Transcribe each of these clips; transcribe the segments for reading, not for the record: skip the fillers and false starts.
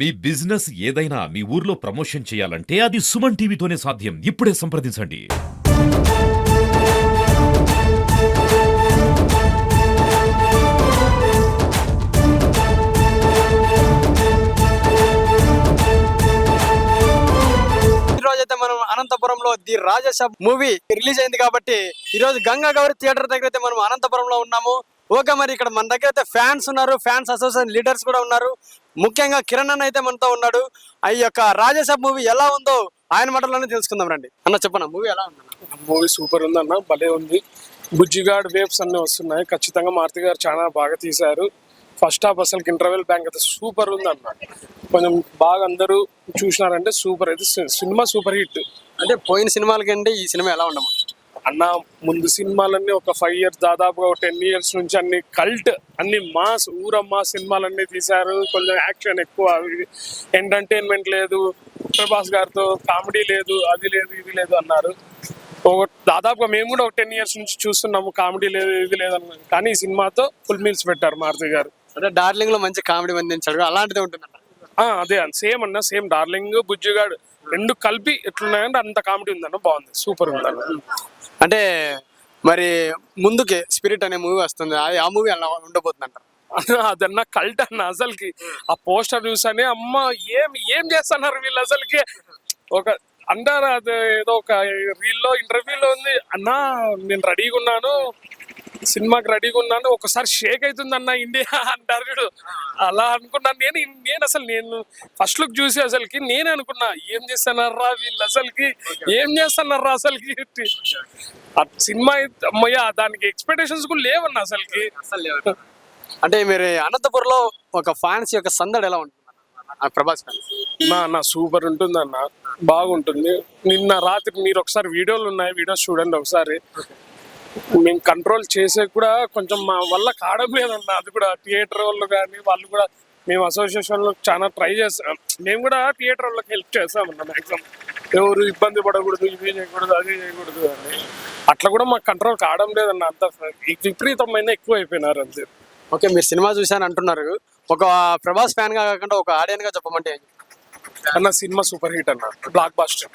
మీ business ఏదైనా మీ ఊర్లో promotion చేయాలంటే అది సుమన్ టీవీతోనే సాధ్యం. ఇప్పుడే సంప్రదించండి. ఈ రోజైతే మనం అనంతపురంలో ది రాజేష్ మూవీ రిలీజ్ అయింది కాబట్టి ఈ రోజు గంగా గౌరి థియేటర్ దగ్గర అయితే మనం అనంతపురంలో ఉన్నాము. ఓకే, మరి ఇక్కడ మన దగ్గర అయితే ఫ్యాన్స్ ఉన్నారు, ఫ్యాన్స్ అసోసియేషన్ లీడర్స్ కూడా ఉన్నారు. ముఖ్యంగా కిరణ్ అన్న అయితే మనతో ఉన్నాడు. ఈ యొక్క రాజేష్ మూవీ ఎలా ఉందో ఆయన మాటల్లోనే తెలుసుకుందాం రండి. అన్న చెప్పన్న, మూవీ ఎలా ఉంది? మూవీ సూపర్ ఉంది అన్న, భలే ఉంది. బుజ్జిగాడ్ వేవ్స్ అన్ని వస్తున్నాయి. ఖచ్చితంగా మారుతి గారు చాలా బాగా తీశారు. ఫస్ట్ హాఫ్ అసలు ఇంటర్వెల్ బ్యాంక్ అయితే సూపర్ ఉంది అన్న. కొంచెం బాగా అందరూ చూసినారంటే సూపర్ అయితే సినిమా సూపర్ హిట్. అంటే పోయిన సినిమాలకంటే ఈ సినిమా ఎలా ఉండము అన్న? ముందు సినిమాలన్నీ ఒక 5 years దాదాపుగా ఒక 10 years నుంచి అన్ని కల్ట్, అన్ని మాస్ ఊరమ్మా సినిమాలన్నీ తీశారు. కొంచెం యాక్షన్ ఎక్కువ, ఎంటర్టైన్మెంట్ లేదు, ప్రభాస్ గారితో కామెడీ లేదు, అది లేదు ఇది లేదు అన్నారు. దాదాపుగా మేము కూడా ఒక 10 years నుంచి చూస్తున్నాము, కామెడీ లేదు ఇది లేదు అన్నారు. కానీ ఈ సినిమాతో ఫుల్ మీల్స్ పెట్టారు మారుతి గారు. అంటే డార్లింగ్ లో మంచి కామెడీ అందించాడు, అలాంటిది ఉంటుందంట. అదే సేమ్ అన్న, సేమ్ డార్లింగ్ బుజ్జిగాడు రెండు కలిపి ఎట్లున్నాయంటే అంత కామెడీ ఉందన్న, బాగుంది, సూపర్ ఉందన్న. అంటే మరి ముందుకి స్పిరిట్ అనే మూవీ వస్తుంది, ఆ మూవీ అలా ఉండబోతుందంట. అదన్నా కల్ట్ అన్న. అసలుకి ఆ పోస్టర్ చూసానే అమ్మ ఏం ఏం చేస్తున్నారు వీళ్ళు అసలుకి. ఒక అంటారు అది ఏదో ఒక రీల్లో ఇంటర్వ్యూలో ఉంది అన్న, నేను రెడీగా ఉన్నాను, సినిమాకి రెడీగా ఉన్నాను, ఒకసారి షేక్ అవుతుంది అన్న ఇండియా అంటారు చూడు. అలా అనుకున్నాను నేను అసలు నేను ఫస్ట్ లుక్ చూసి అసలుకి నేను అనుకున్నా ఏం చేస్తున్నారా వీళ్ళు, అసలుకి ఏం చేస్తున్నారా అసలుకి. ఆ సినిమా అమ్మయ్య దానికి ఎక్స్పెక్టేషన్స్ కూడా లేవన్న అసలుకి. అంటే మీరు అనంతపురంలో ఒక ఫ్యాన్స్ యొక్క సందడి ఎలా ఉంటుంది ప్రభాస్ ఫ్యాన్స్? నా సూపర్ ఉంటుంది అన్న, బాగుంటుంది. నిన్న రాత్రి మీరు ఒకసారి వీడియోలు ఉన్నాయి, వీడియోస్ చూడండి ఒకసారి. మేము కంట్రోల్ చేసే కూడా కొంచెం మా వల్ల కావడం లేదన్న. అది కూడా థియేటర్ వాళ్ళు కానీ వాళ్ళు కూడా, మేము అసోసియేషన్లో చాలా ట్రై చేస్తాం. మేము కూడా థియేటర్ వాళ్ళకి హెల్ప్ చేస్తామన్న మ్యాక్సిమం. ఎవరు ఇబ్బంది పడకూడదు, ఇవి చేయకూడదు అది చేయకూడదు అని. అట్లా కూడా మాకు కంట్రోల్ కావడం లేదన్న. అంత విపరీతమైన ఎక్కువ అయిపోయినారు అంతే. ఓకే, మీరు సినిమా చూసాను అంటున్నారు, ఒక ప్రభాస్ ఫ్యాన్ గా కాకుండా ఒక ఆడియన్ గా చెప్పమంటే అన్న సినిమా సూపర్ హిట్ అన్న, బ్లాక్ బాస్టర్.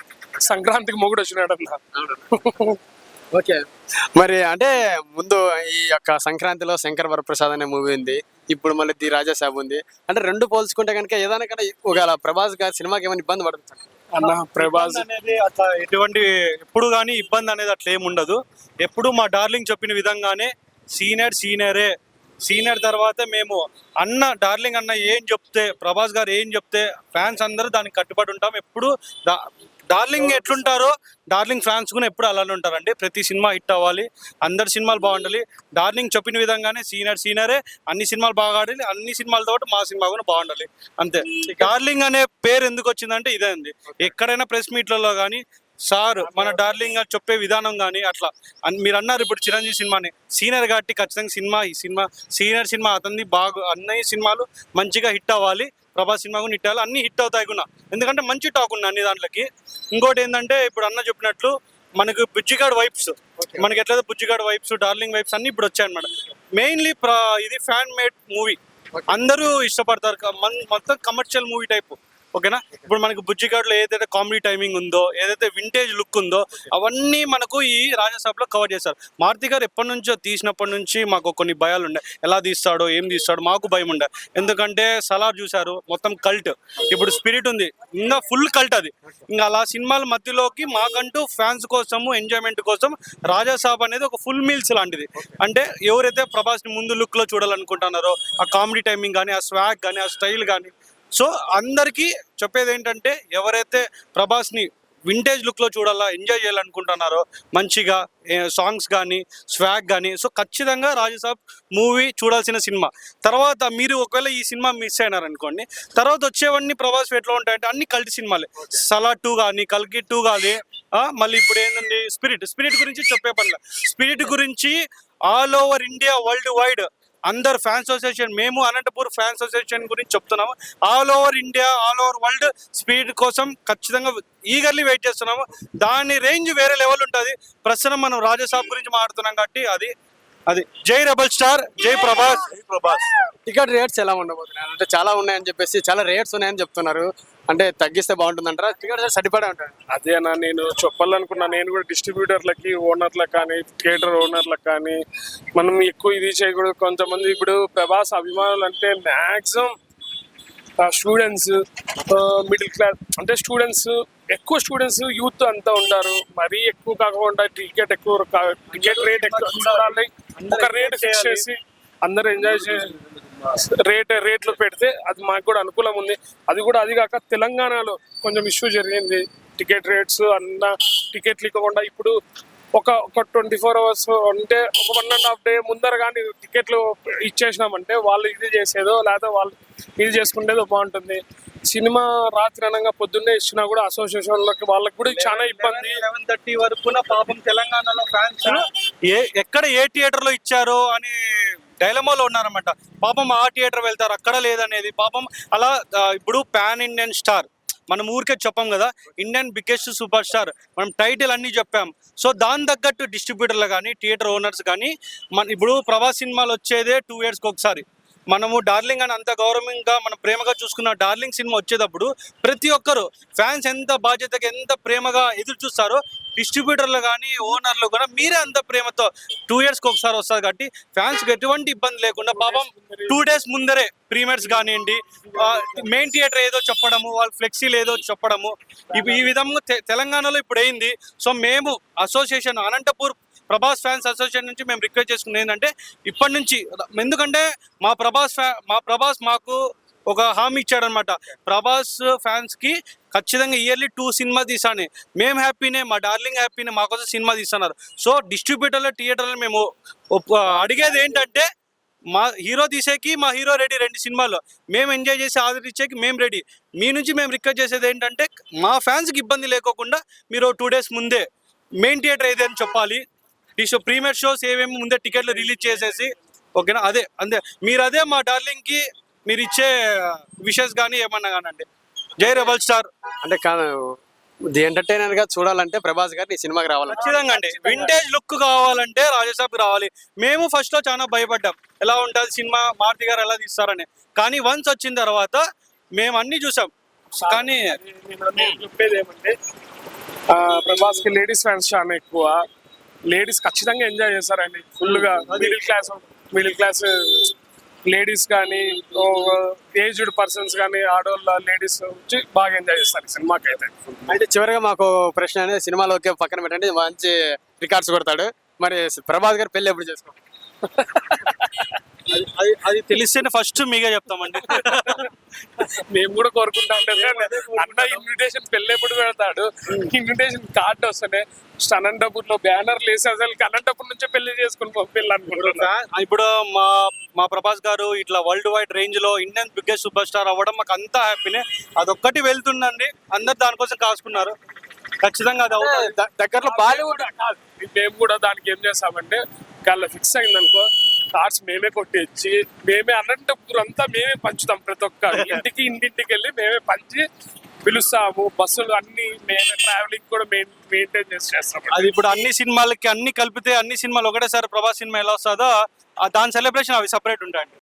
సంక్రాంతికి మొగుడు వచ్చినాడు అన్న. ఓకే, మరి అంటే ముందు ఈ యొక్క సంక్రాంతిలో శంకర్ వరప్రసాద్ అనే మూవీ ఉంది, ఇప్పుడు మళ్ళీ ది రాజా సాబ్ ఉంది. అంటే రెండు పోల్చుకుంటే కనుక ఏదైనా కానీ ఒకవేళ ప్రభాస్ గారి సినిమాకి ఏమైనా ఇబ్బంది పడుతుంది అన్న? ప్రభాస్ అనేది అట్లా ఎటువంటి ఎప్పుడు కానీ ఇబ్బంది అనేది అట్లా ఏమి ఉండదు. ఎప్పుడు మా డార్లింగ్ చెప్పిన విధంగానే సీనియరే. సీనియర్ తర్వాత మేము అన్న డార్లింగ్ అన్న ఏం చెప్తే, ప్రభాస్ గారు ఏం చెప్తే ఫ్యాన్స్ అందరూ దానికి కట్టుబడి ఉంటాం. ఎప్పుడు డార్లింగ్ ఎట్లుంటారో డార్లింగ్ ఫ్యాన్స్ కూడా ఎప్పుడు అలానే ఉంటారండి. ప్రతి సినిమా హిట్ అవ్వాలి, అందరి సినిమాలు బాగుండాలి. డార్లింగ్ చెప్పిన విధంగానే సీనియరే అన్ని సినిమాలు బాగా ఆడాలి, అన్ని సినిమాలతో పాటు మా సినిమా కూడా బాగుండాలి అంతే. డార్లింగ్ అనే పేరు ఎందుకు వచ్చిందంటే ఇదే అండి. ఎక్కడైనా ప్రెస్ మీట్లలో కానీ సార్ మన డార్లింగ్ గారు చెప్పే విధానం కానీ అట్లా మీరు అన్నారు. ఇప్పుడు చిరంజీవి సినిమాని సీనియర్ కాబట్టి ఖచ్చితంగా ఈ సినిమా సీనియర్ సినిమా అతన్ని బాగా అన్ని సినిమాలు మంచిగా హిట్ అవ్వాలి. ప్రభాస్ సినిమా కూడా హిట్ అవ్వాలి, అన్ని హిట్ అవుతాయి కూడా, ఎందుకంటే మంచి టాక్ ఉన్నాయి అన్ని దాంట్లోకి. ఇంకోటి ఏంటంటే ఇప్పుడు అన్న చెప్పినట్లు మనకు బుజ్జిగాడ్ వైబ్స్, మనకి ఎట్లయితే బుజ్జిగాడ్ వైబ్స్, డార్లింగ్ వైబ్స్ అన్ని ఇప్పుడు వచ్చాయన్నమాట. మెయిన్లీ ఇది ఫ్యాన్ మేడ్ మూవీ, అందరూ ఇష్టపడతారు. మొత్తం కమర్షియల్ మూవీ టైప్. ఓకేనా, ఇప్పుడు మనకు బుజ్జిగాడ్లో ఏదైతే కామెడీ టైమింగ్ ఉందో, ఏదైతే వింటేజ్ లుక్ ఉందో అవన్నీ మనకు ఈ రాజాసాబ్లో కవర్ చేశారు. మారుతి గారు ఎప్పటి నుంచో తీసినప్పటి నుంచి మాకు కొన్ని భయాలు ఉండే, ఎలా తీస్తాడో ఏం తీస్తాడో మాకు భయం ఉండే. ఎందుకంటే సలార్ చూశారు, మొత్తం కల్ట్. ఇప్పుడు స్పిరిట్ ఉంది, ఇంకా ఫుల్ కల్ట్ అది. ఇంకా అలా సినిమాల మధ్యలోకి మాకంటూ ఫ్యాన్స్ కోసము ఎంజాయ్మెంట్ కోసం రాజాసాబ్ అనేది ఒక ఫుల్ మీల్స్ లాంటిది. అంటే ఎవరైతే ప్రభాస్ని ముందు లుక్లో చూడాలనుకుంటున్నారో ఆ కామెడీ టైమింగ్ కానీ, ఆ స్వాగ్ కానీ, ఆ స్టైల్ కానీ, సో అందరికీ చెప్పేది ఏంటంటే ఎవరైతే ప్రభాస్ని వింటేజ్ లుక్లో చూడాలా, ఎంజాయ్ చేయాలనుకుంటున్నారో, మంచిగా సాంగ్స్ కానీ స్వాగ్ కానీ, సో ఖచ్చితంగా రాజాసాబ్ మూవీ చూడాల్సిన సినిమా. తర్వాత మీరు ఒకవేళ ఈ సినిమా మిస్ అయినారనుకోండి, తర్వాత వచ్చేవన్నీ ప్రభాస్ ఎట్లా ఉంటాయంటే అన్ని కల్ట్ సినిమాలే. సలార్ 2 కానీ, కల్కి 2 కానీ, మళ్ళీ ఇప్పుడు ఏంటండి స్పిరిట్ గురించి చెప్పే పనిలే. స్పిరిట్ గురించి all over India, world wide అందరు ఫ్యాన్స్ అసోసియేషన్, మేము అనంతపూర్ ఫ్యాన్స్ అసోసియేషన్ గురించి చెప్తున్నాము. All over India, all over world speed కోసం ఖచ్చితంగా ఈగర్లీ వెయిట్ చేస్తున్నాము. దాని రేంజ్ వేరే లెవెల్ ఉంటుంది. ప్రస్తుతం మనం రాజాసాబ్ గురించి మాట్లాడుతున్నాం కాబట్టి అది అది జై రెబల్ స్టార్, జై ప్రభాస్. టికెట్ రేట్స్ ఎలా ఉండబోతున్నాయి అంటే చాలా ఉన్నాయని చెప్పేసి చాలా రేట్స్ ఉన్నాయని చెప్తున్నారు. అంటే తగ్గిస్తే బాగుంటుందంటారా? టికెట్ సరిపడే ఉంటాయి. అదేనా నేను చెప్పాలనుకున్నా. నేను కూడా డిస్ట్రిబ్యూటర్లకి, ఓనర్లకు కానీ, థియేటర్ ఓనర్లకు కానీ మనం ఎక్కువ ఇది చేయకూడదు. కొంతమంది ఇప్పుడు ప్రభాస్ అభిమానులు అంటే మ్యాక్సిమం స్టూడెంట్స్, మిడిల్ క్లాస్, అంటే స్టూడెంట్స్, ఎక్కువ స్టూడెంట్స్, యూత్ అంతా ఉంటారు. మరీ ఎక్కువ కాకుండా టికెట్ టికెట్ రేట్ ఎక్కువ చూడాలి. ఒక రేట్ ఫిక్స్ చేసి అందరూ ఎంజాయ్ చేసి రేట్లు పెడితే అది మాకు కూడా అనుకూలం ఉంది. అది కాక తెలంగాణలో కొంచెం ఇష్యూ జరిగింది. టికెట్ రేట్స్ అన్న టికెట్లు ఇవ్వకుండా ఇప్పుడు ఒక 24 hours అంటే ఒక 1.5 day ముందర కానీ టికెట్లు ఇచ్చేసినామంటే వాళ్ళు ఇది చేసేదో లేదా వాళ్ళు ఇది చేసుకునేదో బాగుంటుంది. సినిమా రాత్రి అనగా పొద్దున్నే ఇచ్చినా కూడా అసోసియేషన్లకి వాళ్ళకి కూడా చాలా ఇబ్బంది. 11:30 వరకున పాపం తెలంగాణలో ఫ్యాన్స్ ఎక్కడ ఏ థియేటర్ లో ఇచ్చారో అని డైలమాలో ఉన్నారన్నమాట. పాపం ఆ థియేటర్ వెళ్తారు, అక్కడ లేదనేది పాపం. అలా ఇప్పుడు పాన్ ఇండియన్ స్టార్ మనం ఊరికే చెప్పాం కదా, ఇండియన్ బిగ్గెస్ట్ సూపర్ స్టార్, మనం టైటిల్ అన్ని చెప్పాం. సో దాని తగ్గట్టు డిస్ట్రిబ్యూటర్లు కానీ, థియేటర్ ఓనర్స్ కానీ, ఇప్పుడు ప్రభాస్ సినిమాలు వచ్చేదే 2 years ఒకసారి. మనము డార్లింగ్ అని అంత గౌరవంగా మనం ప్రేమగా చూసుకున్న డార్లింగ్ సినిమా వచ్చేటప్పుడు ప్రతి ఒక్కరు ఫ్యాన్స్ ఎంత బాధ్యతగా ఎంత ప్రేమగా ఎదురు చూస్తారో, డిస్ట్రిబ్యూటర్లు కానీ ఓనర్లు కూడా మీరే అంత ప్రేమతో 2 years ఒకసారి వస్తుంది కాబట్టి ఫ్యాన్స్కి ఎటువంటి ఇబ్బంది లేకుండా పాపం 2 days ముందరే ప్రీమియర్స్ కానివ్వండి, మెయిన్ థియేటర్ ఏదో చెప్పడము, వాళ్ళు ఫ్లెక్సీలు ఏదో చెప్పడము, ఈ విధంగా తెలంగాణలో ఇప్పుడు అయింది. సో మేము association Anantapur Prabhas fans association నుంచి మేము రిక్వెస్ట్ చేసుకునేది ఏంటంటే ఇప్పటి నుంచి, ఎందుకంటే మా ప్రభాస్ మాకు ఒక హామీ ఇచ్చాడనమాట. ప్రభాస్ ఫ్యాన్స్కి ఖచ్చితంగా ఇయర్లీ 2 సినిమా తీసాను, మేము హ్యాపీనే, మా డార్లింగ్ హ్యాపీనే, మాకోసం సినిమా తీస్తున్నారు. సో డిస్ట్రిబ్యూటర్లు, థియేటర్లు మేము అడిగేది ఏంటంటే మా హీరో తీసేకి మా హీరో రెడీ, 2 సినిమాలు మేము ఎంజాయ్ చేసి ఆదరించేకి మేము రెడీ. మీ నుంచి మేము రిక్వెస్ట్ చేసేది ఏంటంటే మా ఫ్యాన్స్కి ఇబ్బంది లేకోకుండా మీరు 2 days ముందే మెయిన్ థియేటర్ ఏదని చెప్పాలి. ప్రీమియర్ షోస్ ఏమేమి ముందే టికెట్లు రిలీజ్ చేసేసి, ఓకేనా? అంతే మీరు అదే మా డార్లింగ్కి మీరు ఇచ్చే విషెస్ కానీ ఏమన్నా కానండి. జై రెబల్ స్టార్. అంటే ది ఎంటర్టైనర్ గా చూడాలంటే ప్రభాస్ గారు ఈ సినిమాకి రావాలి. ఖచ్చితంగా అండి. వింటేజ్ లుక్ కావాలంటే రాజాసాబ్ రావాలి. మేము ఫస్ట్ లో చాలా భయపడ్డాం, ఎలా ఉంటుంది సినిమా, మారుతి గారు ఎలా తీస్తారని. కానీ వన్స్ వచ్చిన తర్వాత మేము అన్ని చూసాం. కానీ నేను చెప్పేది ఏమంటే ప్రభాస్ కి లేడీస్ ఫ్యాన్స్ చాలా ఎక్కువ. లేడీస్ ఖచ్చితంగా ఎంజాయ్ చేస్తారండి ఫుల్గా. మిడిల్ క్లాస్ లేడీస్ కానీ, ఏజ్డ్ పర్సన్స్ కానీ, ఆడవాళ్ళ లేడీస్ వచ్చి బాగా ఎంజాయ్ చేస్తారు ఈ సినిమాకి అయితే. అంటే చివరిగా మాకు ప్రశ్న అనేది సినిమాలో ఓకే పక్కన పెట్టండి, మంచి రికార్డ్స్ కొడతాడు, మరి ప్రభాస్ గారు పెళ్లి ఎప్పుడు చేసుకో? అది తెలిస్తేనే ఫస్ట్ మీగా చెప్తామండి. మేము కూడా కోరుకుంటా ఉంటాం. అన్న ఇన్విటేషన్ పెళ్ళి ఎప్పుడు పెడతాడు, ఇన్విటేషన్ కార్డు వస్తేనే అనంతపూర్ లో బ్యానర్లు వేసి అసలు అనంతపూర్ నుంచే పెళ్లి చేసుకుని పంపిల్లు అనుకుంటున్నా. ఇప్పుడు మా ప్రభాస్ గారు ఇట్లా వరల్డ్ వైడ్ రేంజ్ లో ఇండియన్ బిగ్గెస్ట్ సూపర్ స్టార్ అవ్వడం మాకు అంతా హ్యాపీనే. అదొక్కటి వెళ్తుందండి, అందరు దానికోసం కాసుకున్నారు. ఖచ్చితంగా అది దగ్గరలో బాలీవుడ్. మేము కూడా దానికి ఏం చేస్తామంటే వాళ్ళ ఫిక్స్ అయిందనుకో కార్డ్స్ మేమే కొట్టించి మేమే అనంతపూర్ అంతా మేమే పంచుతాం. ప్రతి ఒక్క ఇంటింటికి వెళ్ళి మేమే పంచి పిలుస్తాము. బస్సులు అన్ని మేమే, ట్రావెలింగ్ కూడా మెయింటైన్ చేస్తాం. అది ఇప్పుడు అన్ని సినిమాలకి అన్ని కలిపితే అన్ని సినిమాలు ఒకటేసారి ప్రభాస్ సినిమా ఎలా వస్తుందో దాని సెలబ్రేషన్ అవి సపరేట్ ఉంటాయండి.